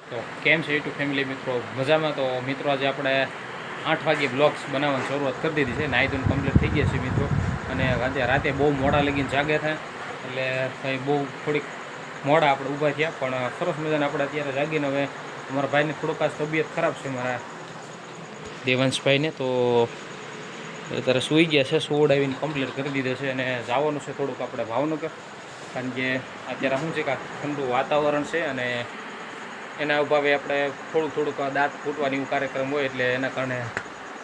તો કેમ છે યુટ્યુબ ફેમિલી મિત્રો મજામાં? તો મિત્રો આજે આપણે 8 વાગે બ્લોગ્સ બનાવવાની શરૂઆત કરી દીધી છે. નાહી ધોઈને કમ્પ્લીટ થઈ ગયા છે મિત્રો. અને રાતે બહુ મોડા લગીને જાગે થાય એટલે કંઈ બહુ થોડીક મોડા આપણે ઊભા થયા, પણ સરસ મજાને આપણે અત્યારે જાગીને હવે અમારા ભાઈને થોડુંક આ તબિયત ખરાબ છે, મારા દેવાંશભાઈને. તો અત્યારે સૂઈ ગયા છે, સુવડાવીને કમ્પ્લીટ કરી દીધો છે અને જવાનું છે થોડુંક આપણે ભાવનગર, કારણ કે અત્યારે શું છે કે ઠંડુ વાતાવરણ છે અને એના અભાવે આપણે થોડુંક દાંત ફૂટવાની એવું કાર્યક્રમ હોય એટલે એના કારણે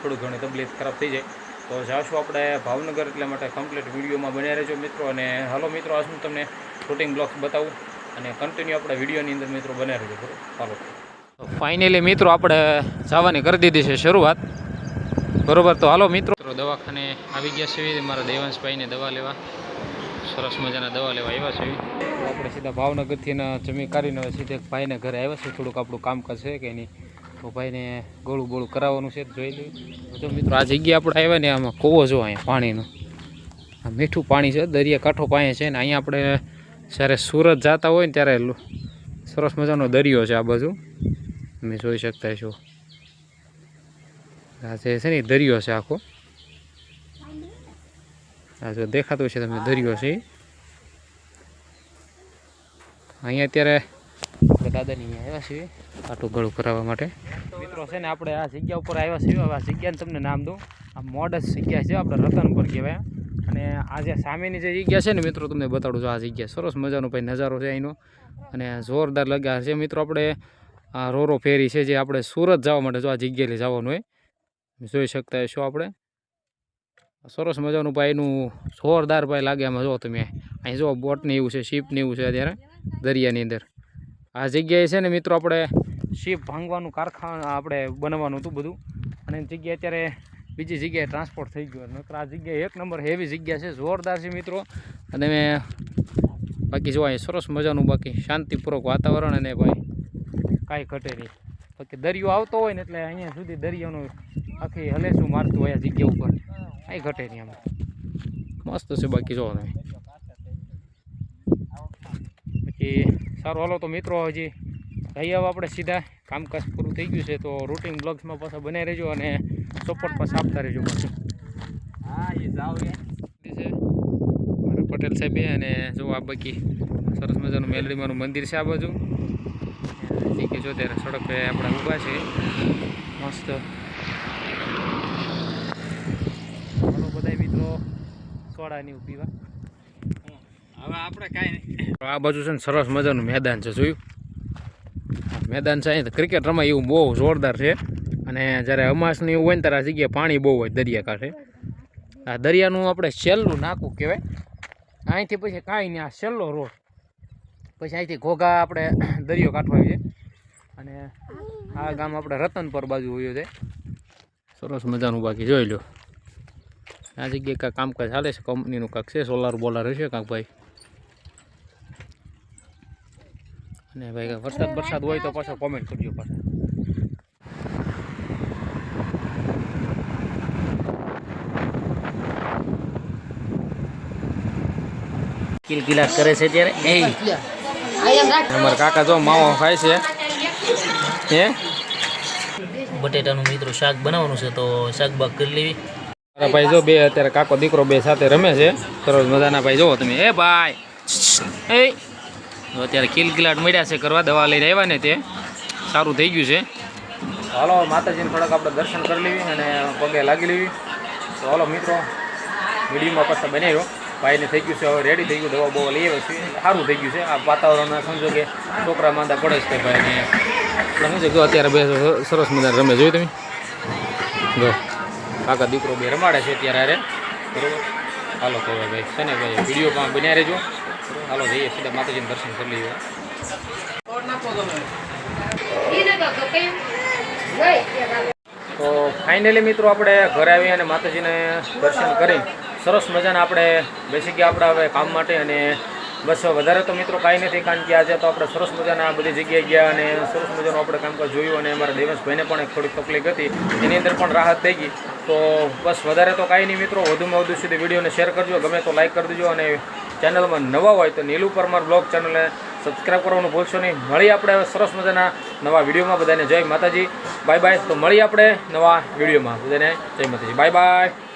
થોડું ઘણી તબિયત ખરાબ થઈ જાય. તો જાશું આપણે ભાવનગર, એટલા માટે કમ્પ્લીટ વિડીયોમાં બન્યા રહેજો મિત્રો. અને હાલો મિત્રો, આજ હું તમને શૂટિંગ બ્લોગ્સ બતાવું અને કન્ટિન્યુ આપણે વિડીયોની અંદર મિત્રો બન્યા રહેજો. હાલો, ફાઇનલી મિત્રો આપણે જવાની કરી દીધી છે શરૂઆત, બરોબર. તો હાલો મિત્રો, દવાખાને આવી ગયા છે મારા દેવાંશભાઈને દવા લેવા. સરસ મજાના દવા લેવા આવ્યા છે. આપણે સીધા ભાવનગરથી જમી કાઢીને સીધે ભાઈને ઘરે આવ્યા છે. થોડુંક આપણું કામકાજ છે કે નહીં, તો ભાઈને ગોળું બોળું કરાવવાનું છે, જોઈ લઈએ. જો મિત્રો, આ જગ્યા આપણે આવ્યા ને, આમાં કૂવો જો અહીંયા પાણીનો, આ મીઠું પાણી છે, દરિયા કાંઠો પાસે છે ને. અહીંયા આપણે જ્યારે સુરત જતા હોય ને ત્યારે સરસ મજાનો દરિયો છે આ બાજુ, તમે જોઈ શકતા છો. આ જે છે ને દરિયો છે આખો, આ જો દેખાતું છે તમને દરિયો છે. અહીંયા અત્યારે આપણે દાદાની અહીંયા આવ્યા છીએ આટલું ગળું કરાવવા માટે. મિત્રો છે ને, આપણે આ જગ્યા ઉપર આવ્યા છીએ. હવે આ જગ્યાને તમને નામ દઉં, આ મોડસ જગ્યા છે, આપણે રતનપર કહેવાય. અને આ જે સામેની જે જગ્યા છે ને મિત્રો, તમને બતાડું છું. આ જગ્યા સરસ મજાનો ભાઈ નજારો છે અહીંનો, અને જોરદાર લગ્યા છે મિત્રો. આપણે આ રોરો ફેરી છે જે આપણે સુરત જવા માટે જો આ જગ્યાએ જવાનું હોય, જોઈ શકતા છો આપણે. સરસ મજાનું ભાઈ એનું જોરદાર ભાઈ લાગે આમાં. જો તમે અહીં જો બોટને એવું છે, શીપને એવું છે અત્યારે દરિયાની અંદર. આ જગ્યાએ છે ને મિત્રો, આપણે શીપ ભાંગવાનું કારખાનું આપણે બનાવવાનું હતું બધું, અને જગ્યાએ અત્યારે બીજી જગ્યાએ ટ્રાન્સપોર્ટ થઈ ગયું. નકર આ જગ્યાએ એક નંબર હેવી જગ્યા છે, જોરદાર છે મિત્રો. અને બાકી જો અહીં સરસ મજાનું બાકી શાંતિપૂર્વક વાતાવરણ, અને ભાઈ કાંઈ ઘટે નહીં. બાકી દરિયો આવતો હોય ને એટલે અહીંયા સુધી દરિયાનું આખી હલેસું મારતું હોય આ જગ્યા ઉપર, કાંઈ ઘટે નહીં. આમાં મસ્ત છે. બાકી જો તમે બાકી સારું. હાલો તો મિત્રો, હજી જઈ આવો આપણે સીધા. કામકાજ પૂરું થઈ ગયું છે, તો રૂટિન બ્લોગ્સમાં પાછા બનાવી રહેજો અને સપોર્ટ પાછા આપતા રહેજો પાછું. હા, એ જાવ છે મારા પટેલ સાહેબે. અને જો આ બાકી સરસ મજાનું મેલડીમાંનું મંદિર છે આ બાજુ. ઠીક જો ત્યારે સડક પે આપણે ઊભા છે મસ્ત. ચાલો બધા મિત્રો સોડાની પીવા. હવે આપણે કાંઈ નહીં. આ બાજુ છે ને સરસ મજાનું મેદાન છે, જોયું? મેદાન છે, અહીં ક્રિકેટ રમાય એવું બહુ જોરદાર છે. અને જ્યારે અમાસને એવું હોય ને ત્યારે આ જગ્યાએ પાણી બહુ હોય દરિયા કાંઠે. આ દરિયાનું આપણે છેલ્લું નાકું કહેવાય. અહીંથી પછી કાંઈ નહીં, આ છેલ્લો રોડ. પછી અહીંથી ઘોઘા આપણે દરિયો કાંઠો આવી છે. અને આ ગામ આપણે રતનપર બાજુ હોયું છે. સરસ મજાનું બાકી જોઈ લો. આ જગ્યાએ કાંઈક કામકાજ ચાલે છે, કંપનીનું કાંઈક છે, સોલાર બોલાર હશે કાંઈક ભાઈ. અને ભાઈ વરસાદ હોય તો પાછો કોમેન્ટ કરજો પાછા. કિલકિલાટ કરે છે ત્યારે અમારા કાકા જો માવો ખાય છે. હે, બટેટાનું મિત્રો શાક બનાવવાનું છે, તો શાક બાગ કરી લેવી. મારા ભાઈ જો બે અત્યારે કાકો દીકરો બે સાથે રમે છે, સરસ મજાના. ભાઈ જોવો તમે, એ ભાઈ એ અત્યારે કિલકિલાટ મળ્યા છે કરવા. દવા લઈને આવ્યા ને તે સારું થઈ ગયું છે. હાલો માતાજીને થોડાક આપણે દર્શન કરી લેવી અને પગે લાગી લેવી. તો હાલો મિત્રો, વિડીયોમાં પાછા બનાવ્યો. ભાઈને થઈ ગયું છે હવે રેડી થઈ ગયું, દવા બહુ લઈ આવ્યો છે, સારું થઈ ગયું છે. આ વાતાવરણ સમજો કે છોકરા માંદા પડે છે ભાઈને. શું છે જો અત્યારે બે સરસ મજા રમે, જોયું તમે? જો કાકા દીકરો બે રમાડે છે અત્યારે અરે, બરોબર. હાલો તો ભાઈ છે ને ભાઈ વિડીયોમાં બન્યા રહેજો. હાલો જઈએ સીધા માતાજીને દર્શન કરી લઈએ. તો ફાઇનલી મિત્રો આપણે ઘરે આવી અને માતાજીને દર્શન કરી સરસ મજાના આપણે બેસી ગયા આપણે હવે કામ માટે. અને બસ વધારે તો મિત્રો કાંઈ નથી, કારણ કે આજે તો આપણે સરસ મજાના આ બધી જગ્યાએ ગયા અને સરસ મજાનું આપણે કામકાજ જોયું. અને અમારા દેવેશભાઈને પણ એક થોડીક તકલીફ હતી, એની અંદર પણ રાહત થઈ ગઈ. તો બસ વધારે તો કાંઈ નહીં મિત્રો, વધુમાં વધુ સુધી વિડીયોને શેર કરજો, ગમે તો લાઈક કરી દેજો. અને ચેનલમાં નવા હોય તો નીલુ પરમાર બ્લોગ ચેનલને સબસ્ક્રાઈબ કરવાનું ભૂલશો નહીં. મળીએ આપણે સરસ મજાના નવા વિડીયોમાં. બધાને જય માતાજી, બાય બાય. તો મળીએ આપણે નવા વિડીયોમાં. બધાને જય માતાજી, બાય બાય.